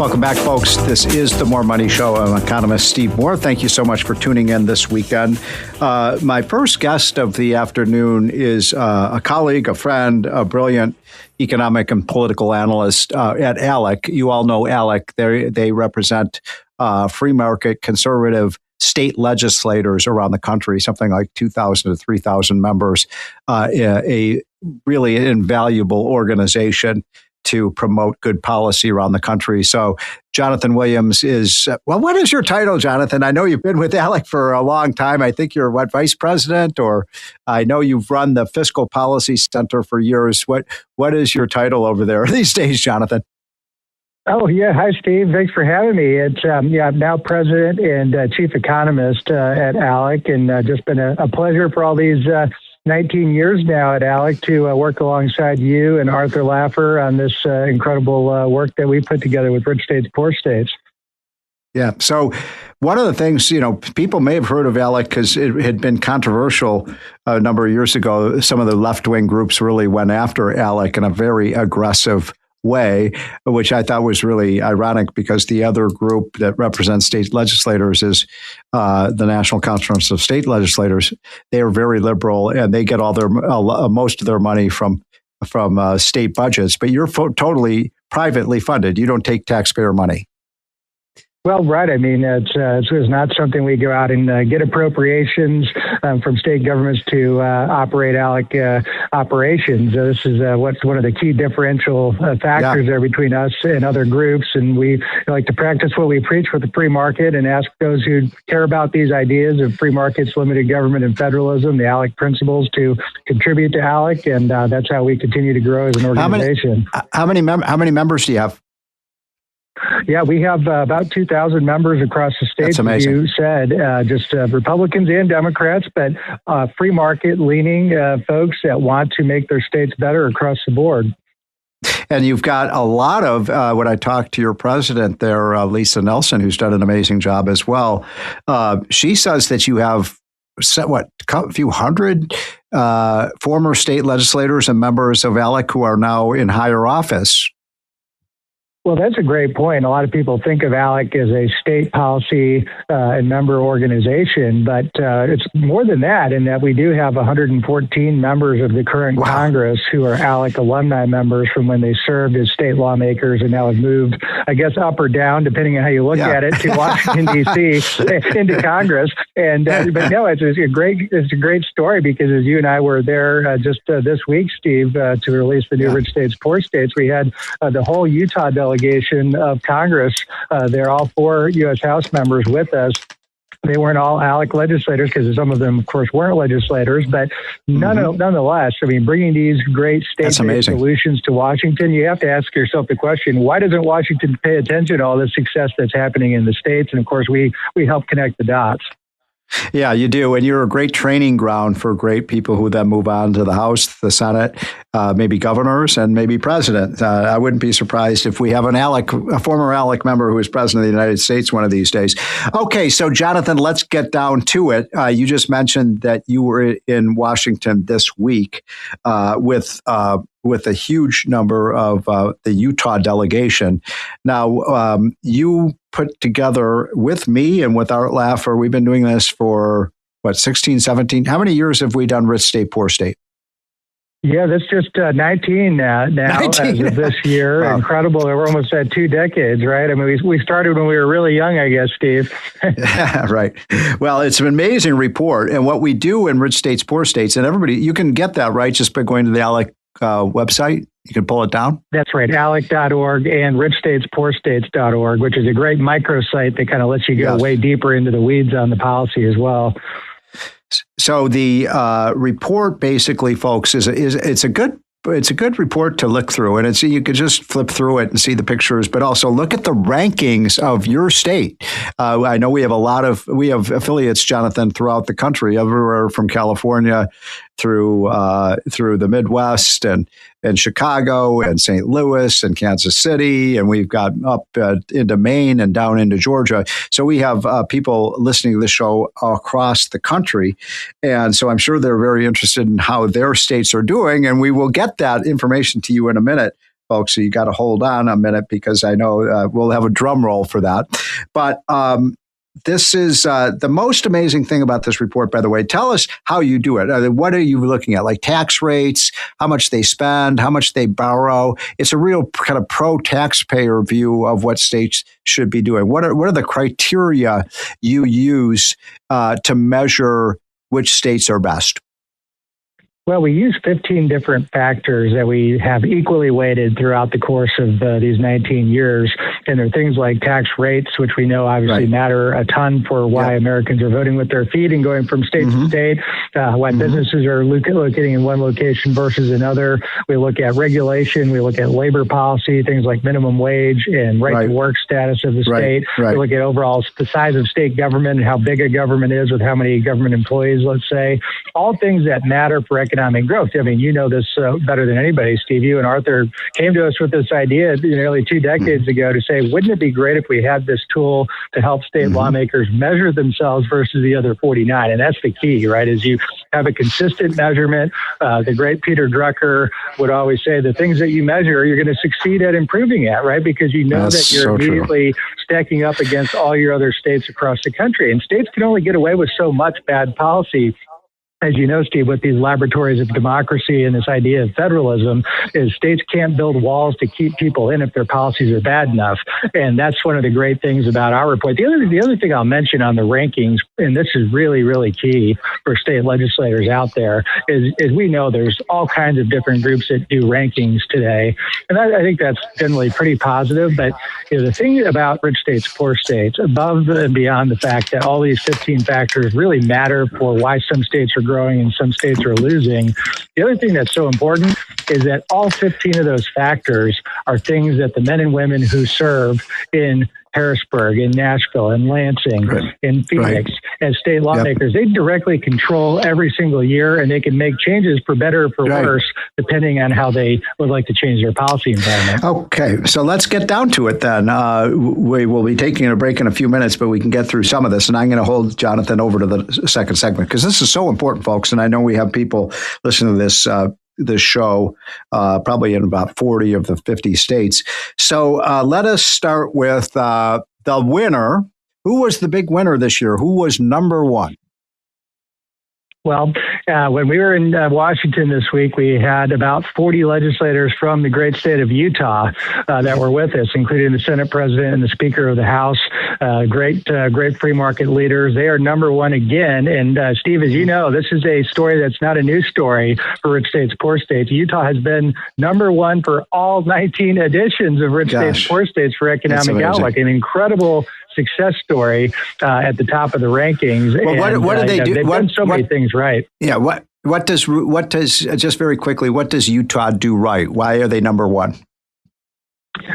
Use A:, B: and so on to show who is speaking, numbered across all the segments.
A: Welcome back, folks. This is the More Money Show. I'm economist Steve Moore. Thank you so much for tuning in this weekend. My first guest of the afternoon is a colleague, a friend, a brilliant economic and political analyst at ALEC. You all know ALEC. They represent free market conservative state legislators around the country, something like 2,000 to 3,000 members, a really invaluable organization to promote good policy around the country. So Jonathan Williams is, well, what is your title, Jonathan? I know you've been with ALEC for a long time. I think you're vice president, or I know you've run the Fiscal Policy Center for years. What is your title over there these days, Jonathan?
B: Oh, yeah. Hi, Steve. Thanks for having me. It's I'm now president and chief economist at ALEC, and just been a pleasure for all these 19 years now at ALEC to work alongside you and Arthur Laffer on this incredible work that we put together with Rich States, Poor States.
A: Yeah. So one of the things, people may have heard of ALEC because it had been controversial a number of years ago. Some of the left-wing groups really went after ALEC in a very aggressive way, which I thought was really ironic because the other group that represents state legislators is the National Conference of State Legislators. They are very liberal and they get all their most of their money from state budgets. But you're totally privately funded. You don't take taxpayer money.
B: Well, right. I mean, it's not something we go out and get appropriations from state governments to operate ALEC operations. This is what's one of the key differential factors there between us and other groups. And we like to practice what we preach with the free market and ask those who care about these ideas of free markets, limited government, and federalism, the ALEC principles, to contribute to ALEC. And that's how we continue to grow as an organization.
A: How many members do you have?
B: Yeah, we have about 2,000 members across the state, as you said, just Republicans and Democrats, but free market leaning folks that want to make their states better across the board.
A: And you've got a lot of, when I talked to your president there, Lisa Nelson, who's done an amazing job as well, she says that you have a few hundred former state legislators and members of ALEC who are now in higher office.
B: Well, that's a great point. A lot of people think of ALEC as a state policy and member organization, but it's more than that in that we do have 114 members of the current Congress who are ALEC alumni members from when they served as state lawmakers and now have moved, I guess, up or down, depending on how you look at it, to Washington, D.C., into Congress. And but no, it's a great story because as you and I were there just this week, Steve, to release the new Rich States, Poor States, we had the whole Utah delegation of Congress. They're all 4 U.S. House members with us. They weren't all ALEC legislators because some of them, of course, weren't legislators, but nonetheless, I mean, bringing these great state-based solutions to Washington, you have to ask yourself the question, why doesn't Washington pay attention to all the success that's happening in the states? And of course, we help connect the dots.
A: Yeah, you do. And you're a great training ground for great people who then move on to the House, the Senate, maybe governors, and maybe president. I wouldn't be surprised if we have a former ALEC member who is president of the United States one of these days. Okay, so Jonathan, let's get down to it. You just mentioned that you were in Washington this week with a huge number of the Utah delegation. Now, you put together with me and with Art Laffer, we've been doing this for, 16, 17? How many years have we done Rich State, Poor State?
B: Yeah, that's just 19 now 19. As of this year. Wow. Incredible. We're almost at 2 decades, right? I mean, we started when we were really young, I guess, Steve.
A: Yeah, right. Well, it's an amazing report. And what we do in Rich States, Poor States, and everybody, you can get that, right, just by going to the ALEC website. You can pull it down. That's
B: right. ALEC.org and richstatesporstates.org, which is a great microsite that kind of lets you go way deeper into the weeds on the policy as well.
A: So the report basically, folks, it's a good report to look through, and you could just flip through it and see the pictures, but also look at the rankings of your state. I know we have affiliates, Jonathan, throughout the country, everywhere from California through the Midwest and Chicago and St. Louis and Kansas City, and we've got up into Maine and down into Georgia. So we have people listening to this show across the country, and so I'm sure they're very interested in how their states are doing, and we will get that information to you in a minute. folks, so you got to hold on a minute because I know we'll have a drum roll for that. But this is the most amazing thing about this report, by the way. Tell us how you do it. What are you looking at? Like tax rates, how much they spend, how much they borrow. It's a real kind of pro-taxpayer view of what states should be doing. What are the criteria you use to measure which states are best?
B: Well, we use 15 different factors that we have equally weighted throughout the course of these 19 years. And there are things like tax rates, which we know obviously matter a ton for why Americans are voting with their feet and going from state to state, why businesses are locating in one location versus another. We look at regulation. We look at labor policy, things like minimum wage and right to work status of the state. We look at overall the size of state government and how big a government is with how many government employees, let's say. All things that matter for economic growth. I mean, you know this better than anybody, Steve. You and Arthur came to us with this idea nearly 2 decades ago to say, wouldn't it be great if we had this tool to help state lawmakers measure themselves versus the other 49? And that's the key, right, is you have a consistent measurement. The great Peter Drucker would always say the things that you measure, you're going to succeed at improving at, right, because you know that you're immediately stacking up against all your other states across the country. And states can only get away with so much bad policy. As you know, Steve, with these laboratories of democracy and this idea of federalism, is states can't build walls to keep people in if their policies are bad enough. And that's one of the great things about our report. The other thing I'll mention on the rankings, and this is really, really key for state legislators out there, is we know there's all kinds of different groups that do rankings today. And I think that's generally pretty positive. But the thing about rich states, poor states, above and beyond the fact that all these 15 factors really matter for why some states are growing and some states are losing. The other thing that's so important is that all 15 of those factors are things that the men and women who serve in Harrisburg, in Nashville, in Lansing, in Phoenix, as state lawmakers, they directly control every single year, and they can make changes for better or for worse, depending on how they would like to change their policy environment.
A: Okay, so let's get down to it then. We will be taking a break in a few minutes, but we can get through some of this, and I'm going to hold Jonathan over to the second segment, because this is so important, folks, and I know we have people listening to this show, probably in about 40 of the 50 states. So let us start with the winner. Who was the big winner this year? Who was number one?
B: Well, when we were in Washington this week, we had about 40 legislators from the great state of Utah that were with us, including the Senate President and the Speaker of the House. Great free market leaders. They are number one again. And Steve, as you know, this is a story that's not a new story for rich states, poor states. Utah has been number one for all 19 editions of Rich States, Poor States for Economic Outlook. An incredible success story at the top of the rankings.
A: Well, what do they do?
B: They've done so many things right.
A: Yeah. What does just very quickly, what does Utah do right? Why are they number one?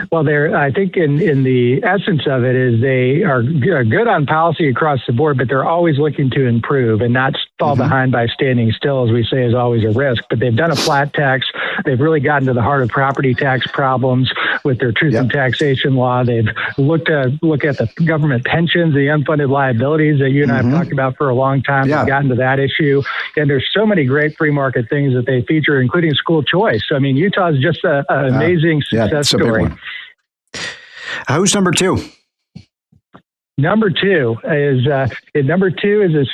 B: Well, I think in the essence of it is they are good on policy across the board, but they're always looking to improve and not fall behind by standing still, as we say, is always a risk. But they've done a flat tax. They've really gotten to the heart of property tax problems with their truth in taxation law. They've look at the government pensions, the unfunded liabilities that you and I have talked about for a long time. They've gotten to that issue. And there's so many great free market things that they feature, including school choice. I mean, Utah is just an amazing success story.
A: Who's number two?
B: Number two is a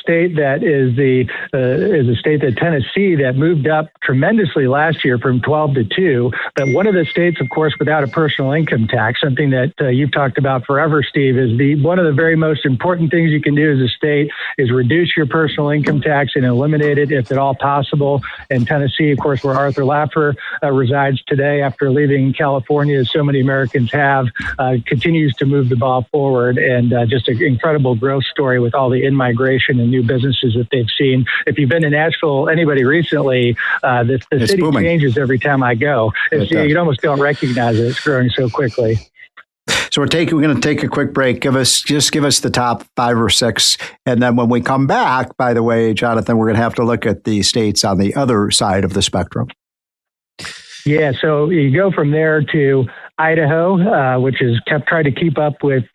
B: state that is a state that Tennessee that moved up tremendously last year from 12 to 2. But one of the states, of course, without a personal income tax, something that you've talked about forever, Steve, is one of the very most important things you can do as a state is reduce your personal income tax and eliminate it if at all possible. And Tennessee, of course, where ALEC-Laffer resides today after leaving California, as so many Americans have, continues to move the ball forward and just an incredible growth story with all the in-migration and new businesses that they've seen. If you've been to Nashville, anybody recently, the city booming. Changes every time I go. You almost don't recognize it. It's growing so quickly.
A: So we're going to take a quick break. Give us the top 5 or 6. And then when we come back, by the way, Jonathan, we're going to have to look at the states on the other side of the spectrum.
B: Yeah, so you go from there to Idaho, which has tried to keep up with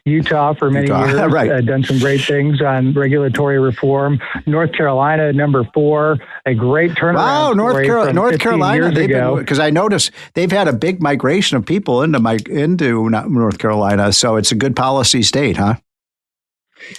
B: Utah for many years,
A: right.
B: Done some great things on regulatory reform. North Carolina, number 4, a great turnaround.
A: Wow, North Carolina, because I noticed they've had a big migration of people into North Carolina, so it's a good policy state, huh?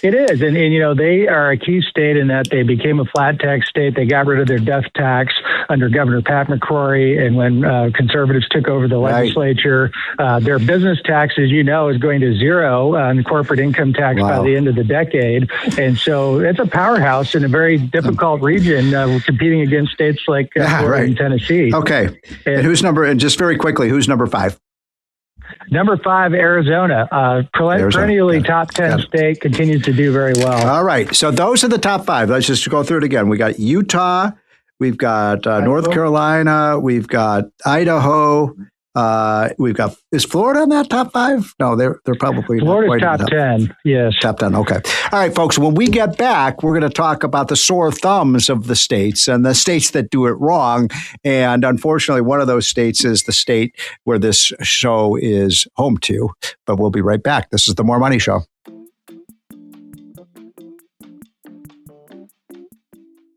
B: It is. And, they are a key state in that they became a flat tax state. They got rid of their death tax under Governor Pat McCrory. And when conservatives took over the legislature, their business tax, as you know, is going to zero on corporate income tax by the end of the decade. And so it's a powerhouse in a very difficult region, competing against states like Florida and Tennessee.
A: Okay. And just very quickly, who's number 5?
B: Number 5, Arizona, perennially top 10 state, continues to do very well.
A: All right. So those are the top 5. Let's just go through it again. We got Utah, we've got North Carolina, we've got Idaho, is Florida in that top 5? No, they're probably
B: Florida's top 10. Yes.
A: Top 10. Okay. All right, folks, when we get back, we're going to talk about the sore thumbs of the states and the states that do it wrong. And unfortunately, one of those states is the state where this show is home to. But we'll be right back. This is the More Money Show.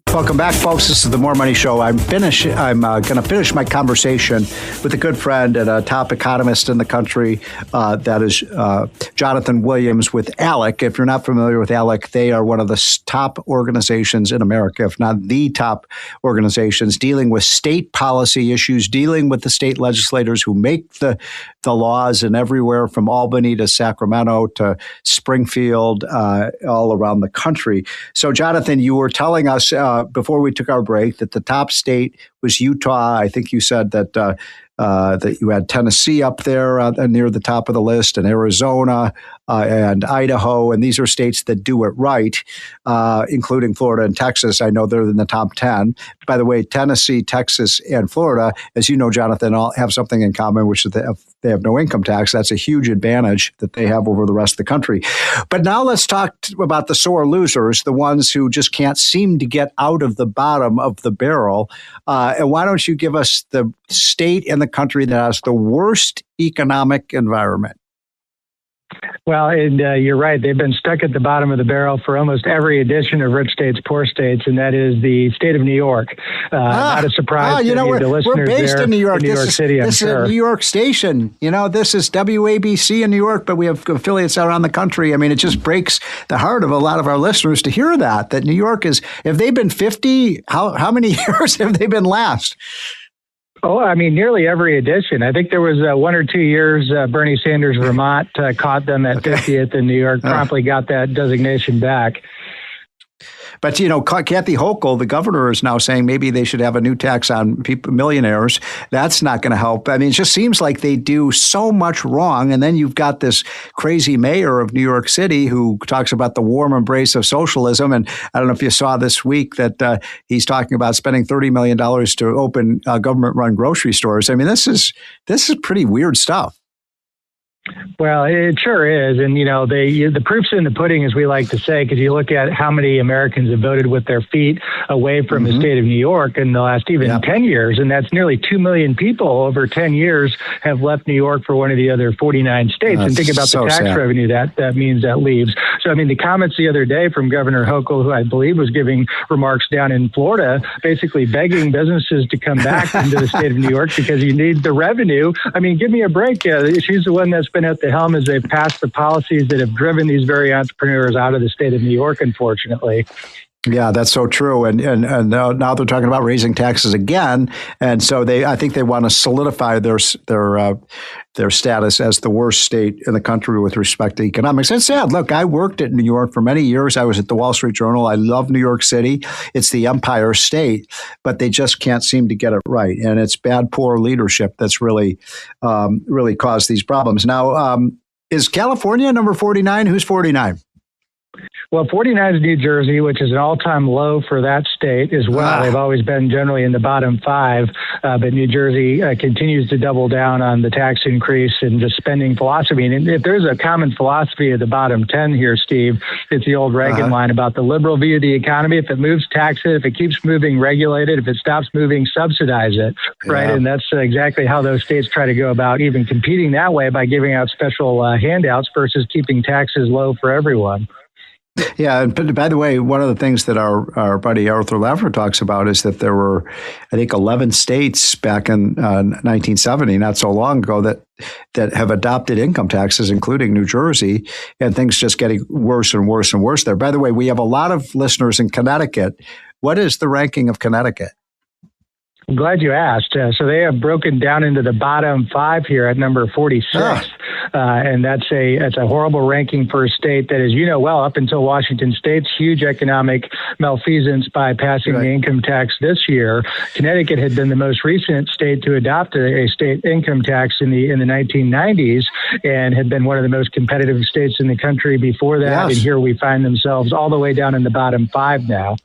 A: Welcome back, folks. This is the More Money Show. I'm going to finish my conversation with a good friend and a top economist in the country. That is Jonathan Williams with ALEC. If you're not familiar with ALEC, they are one of the top organizations in America, if not the top organizations, dealing with state policy issues, dealing with the state legislators who make the laws, and everywhere from Albany to Sacramento to Springfield, all around the country. So, Jonathan, you were telling us before we took our break that the top state was Utah. I think you said that you had Tennessee up there near the top of the list, and Arizona and Idaho. And these are states that do it right, including Florida and Texas. I know they're in the top 10. By the way, Tennessee, Texas, and Florida, as you know, Jonathan, all have something in common, which is they have no income tax. That's a huge advantage that they have over the rest of the country. But now let's talk about the sore losers, the ones who just can't seem to get out of the bottom of the barrel. And why don't you give us the state in the country that has the worst economic environment?
B: Well, and you're right. They've been stuck at the bottom of the barrel for almost every edition of Rich States, Poor States, and that is the state of New York. Not a surprise to the listeners.
A: We're based in New York.
B: In New York City, I'm sure.
A: This is a New York station. This is WABC in New York, but we have affiliates around the country. I mean, it just breaks the heart of a lot of our listeners to hear that New York is, if they've been 50, how many years have they been last?
B: Oh, I mean, nearly every edition. I think there was 1 or 2 years Bernie Sanders, Vermont, caught them at 50th, and New York promptly got that designation back.
A: But, Kathy Hochul, the governor, is now saying maybe they should have a new tax on millionaires. That's not going to help. I mean, it just seems like they do so much wrong. And then you've got this crazy mayor of New York City who talks about the warm embrace of socialism. And I don't know if you saw this week that he's talking about spending $30 million to open government-run grocery stores. I mean, this is pretty weird stuff.
B: Well, it sure is. And, the proof's in the pudding, as we like to say, because you look at how many Americans have voted with their feet away from the state of New York in the last 10 years. And that's nearly 2 million people over 10 years have left New York for one of the other 49 states. And think about the tax revenue that means that leaves. So, I mean, the comments the other day from Governor Hochul, who I believe was giving remarks down in Florida, basically begging businesses to come back into the state of New York because you need the revenue. I mean, give me a break. She's the one that's been at the helm as they've passed the policies that have driven these very entrepreneurs out of the state of New York, unfortunately.
A: Yeah, that's so true. And now they're talking about raising taxes again. And so I think they want to solidify their status as the worst state in the country with respect to economics. It's sad. Look, I worked at New York for many years. I was at the Wall Street Journal. I love New York City. It's the Empire State, but they just can't seem to get it right. And it's bad, poor leadership that's really caused these problems. Now, is California number 49? Who's 49?
B: Well, 49 is New Jersey, which is an all-time low for that state as well. They've always been generally in the bottom five, but New Jersey continues to double down on the tax increase and just spending philosophy. And if there's a common philosophy of the bottom 10 here, Steve, it's the old Reagan line about the liberal view of the economy. If it moves, tax it. If it keeps moving, regulate it. If it stops moving, subsidize it, right? And that's exactly how those states try to go about even competing that way by giving out special handouts versus keeping taxes low for everyone.
A: Yeah, and by the way, one of the things that our buddy Arthur Laffer talks about is that there were, I think, 11 states back in 1970, not so long ago, that have adopted income taxes, including New Jersey, and things just getting worse and worse and worse there. By the way, we have a lot of listeners in Connecticut. What is the ranking of Connecticut?
B: I'm glad you asked. So they have broken down into the bottom five here at number 46. And that's a horrible ranking for a state that, as you know well, up until Washington State's huge economic malfeasance by passing the income tax this year, Connecticut had been the most recent state to adopt a state income tax in the 1990s and had been one of the most competitive states in the country before that. And here we find themselves all the way down in the bottom five now.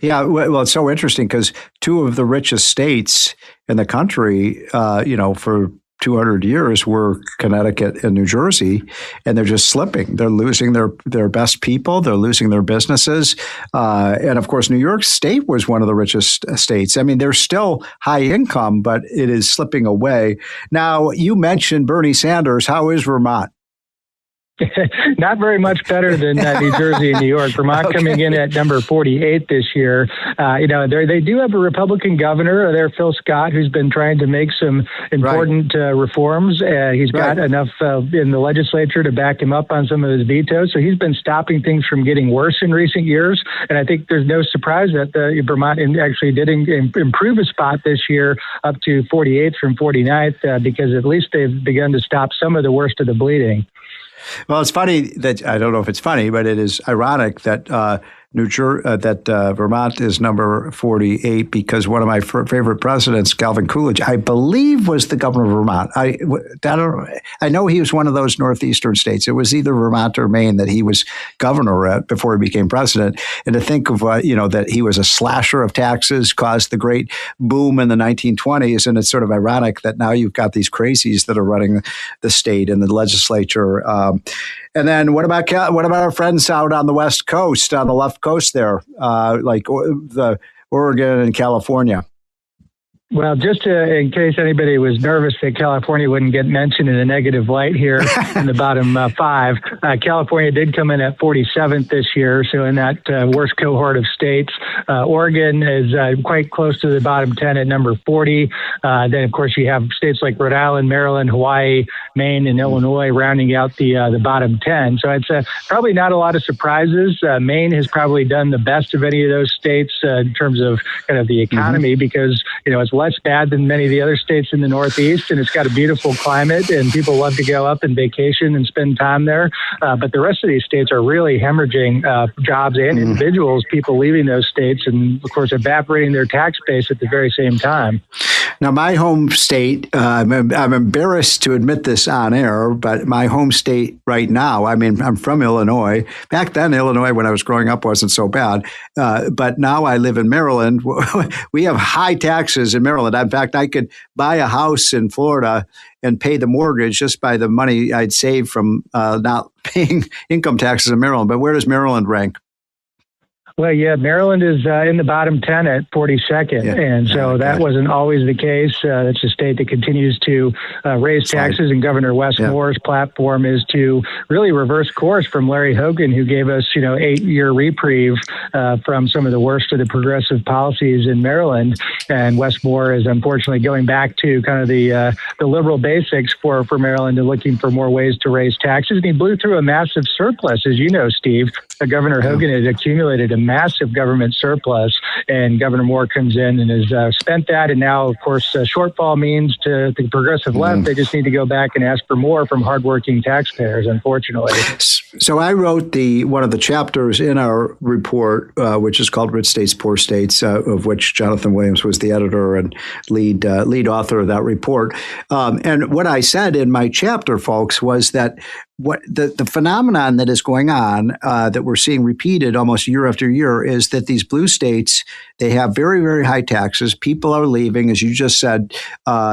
A: Yeah, well, it's so interesting because two of the richest states in the country, for 200 years were Connecticut and New Jersey, and they're just slipping. They're losing their best people. They're losing their businesses. And of course, New York State was one of the richest states. I mean, they're still high income, but it is slipping away. Now, you mentioned Bernie Sanders. How is Vermont?
B: Not very much better than New Jersey and New York. Vermont coming in at number 48 this year. They do have a Republican governor there, Phil Scott, who's been trying to make some important reforms. He's got enough in the legislature to back him up on some of his vetoes. So he's been stopping things from getting worse in recent years. And I think there's no surprise that Vermont actually did improve a spot this year up to 48th from 49th because at least they've begun to stop some of the worst of the bleeding.
A: Well, it's funny that I don't know if it's funny, but it is ironic that Vermont is number 48 because one of my favorite presidents, Calvin Coolidge, I believe was the governor of Vermont. I know he was one of those northeastern states. It was either Vermont or Maine that he was governor at before he became president. And to think of that he was a slasher of taxes, caused the great boom in the 1920s, and it's sort of ironic that now you've got these crazies that are running the state and the legislature. And then what about our friends out on the West Coast, on the left coast there, like the Oregon and California?
B: Well, just in case anybody was nervous that California wouldn't get mentioned in a negative light here in the bottom five, California did come in at 47th this year, so in that worst cohort of states. Oregon is quite close to the bottom 10 at number 40. Then, of course, you have states like Rhode Island, Maryland, Hawaii, Maine, and Illinois rounding out the bottom 10. So it's probably not a lot of surprises. Maine has probably done the best of any of those states in terms of kind of the economy because, it's less bad than many of the other states in the Northeast, and it's got a beautiful climate, and people love to go up and vacation and spend time there. But the rest of these states are really hemorrhaging jobs and individuals, people leaving those states, and of course evaporating their tax base at the very same time.
A: Now, my home state, I'm embarrassed to admit this on air, but my home state right now, I'm from Illinois. Back then, Illinois, when I was growing up, wasn't so bad. But now I live in Maryland. We have high taxes in Maryland. In fact, I could buy a house in Florida and pay the mortgage just by the money I'd save from not paying income taxes in Maryland. But where does Maryland rank?
B: Well, yeah, Maryland is in the bottom 10 at 42nd. Yeah. And so that wasn't always the case. It's a state that continues to raise taxes. And Governor Wes Moore's platform is to really reverse course from Larry Hogan, who gave us, 8-year reprieve from some of the worst of the progressive policies in Maryland. And Wes Moore is unfortunately going back to kind of the liberal basics for Maryland and looking for more ways to raise taxes. And he blew through a massive surplus, as you know, Steve. Governor Hogan has accumulated a massive government surplus, and Governor Moore comes in and has spent that. And now, of course, shortfall means to the progressive left, they just need to go back and ask for more from hardworking taxpayers, unfortunately.
A: So I wrote one of the chapters in our report, which is called "Rich States, Poor States," of which Jonathan Williams was the editor and lead author of that report. And what I said in my chapter, folks, was that what the phenomenon that is going on that we're seeing repeated almost year after year is that these blue states, they have very, very high taxes. People are leaving, as you just said,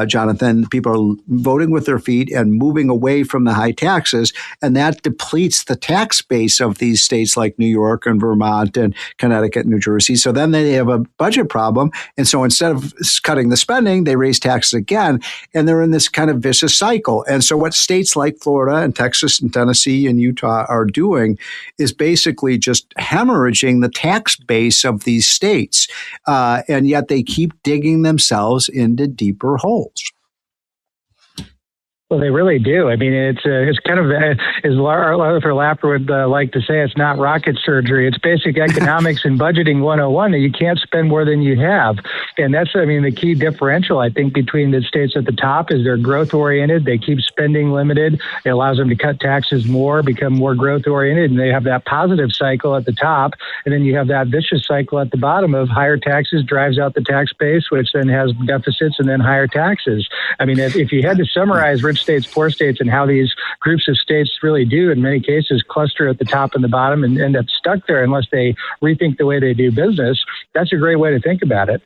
A: Jonathan. People are voting with their feet and moving away from the high taxes, and that depletes the tax base of these states like New York and Vermont and Connecticut and New Jersey. So then they have a budget problem, and so instead of cutting the spending, they raise taxes again, and they're in this kind of vicious cycle. And so what states like Florida and Texas and Tennessee and Utah are doing is basically just hemorrhaging the tax base of these states, and yet they keep digging themselves into deeper holes.
B: Well, they really do. I mean, it's kind of, as ALEC-Laffer would like to say, it's not rocket surgery. It's basic economics and budgeting 101 that you can't spend more than you have. And that's, I mean, the key differential, I think, between the states at the top is they're growth oriented. They keep spending limited. It allows them to cut taxes more, become more growth oriented, and they have that positive cycle at the top. And then you have that vicious cycle at the bottom of higher taxes drives out the tax base, which then has deficits and then higher taxes. I mean, if you had to summarize rich states, poor states, and how these groups of states really do, in many cases, cluster at the top and the bottom and end up stuck there unless they rethink the way they do business, that's a great way to think about it.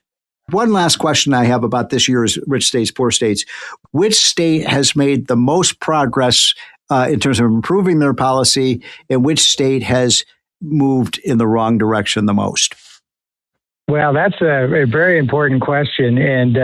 A: One last question I have about this year's Rich States, Poor States. Which state has made the most progress in terms of improving their policy, and which state has moved in the wrong direction the most?
B: Well, that's a very important question, and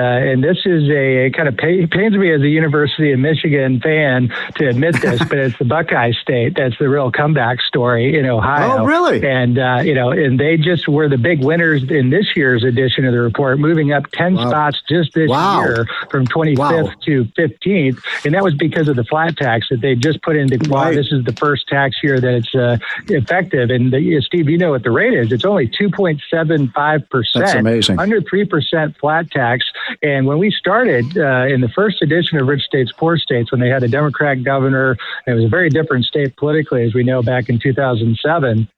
B: this is a kind of pains me as a University of Michigan fan to admit this, but it's the Buckeye State that's the real comeback story in Ohio.
A: Oh, really?
B: And and they just were the big winners in this year's edition of the report, moving up 10 spots just this year from 25th to 15th, and that was because of the flat tax that they just put into law. This is the first tax year that it's effective, and Steve, you know what the rate is? It's only 2.75%.
A: That's amazing.
B: Under 3% flat tax. And when we started in the first edition of Rich States, Poor States, when they had a Democrat governor, and it was a very different state politically, as we know, back in 2007,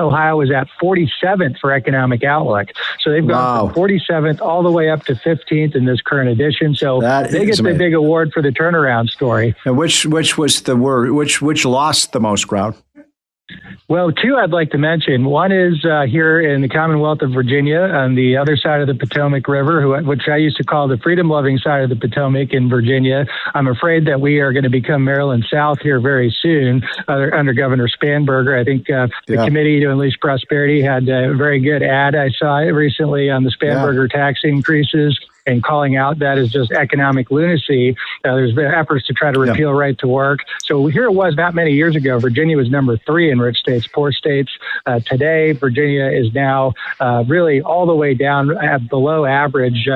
B: Ohio was at 47th for economic outlook. So they've gone from 47th all the way up to 15th in this current edition. So they get the big award for the turnaround story.
A: And which was the word? Which lost the most ground?
B: Well, two I'd like to mention. One is here in the Commonwealth of Virginia on the other side of the Potomac River, which I used to call the freedom-loving side of the Potomac in Virginia. I'm afraid that we are going to become Maryland South here very soon under Governor Spanberger. I think the Committee to Unleash Prosperity had a very good ad I saw recently on the Spanberger tax increases, and calling out that as just economic lunacy. There's been efforts to try to repeal right to work. So here it was not many years ago. Virginia was number 3 in Rich States, Poor States. Today, Virginia is now really all the way down at below average,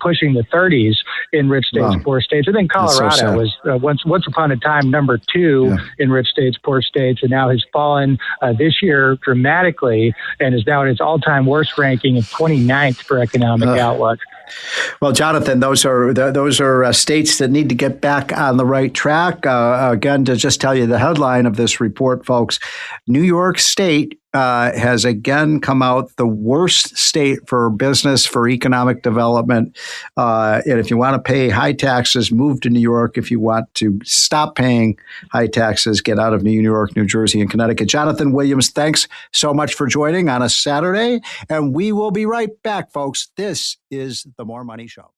B: pushing the 30s in Rich States, Poor States. And then Colorado was once upon a time number 2 in Rich States, Poor States, and now has fallen this year dramatically and is now at its all-time worst ranking of 29th for economic outlook.
A: Well, Jonathan, those are states that need to get back on the right track. Again, to just tell you the headline of this report, folks, New York State has again come out the worst state for business, for economic development. And if you want to pay high taxes, move to New York. If you want to stop paying high taxes, get out of New York, New Jersey, and Connecticut. Jonathan Williams, thanks so much for joining on a Saturday. And we will be right back, folks. This is The More Money Show.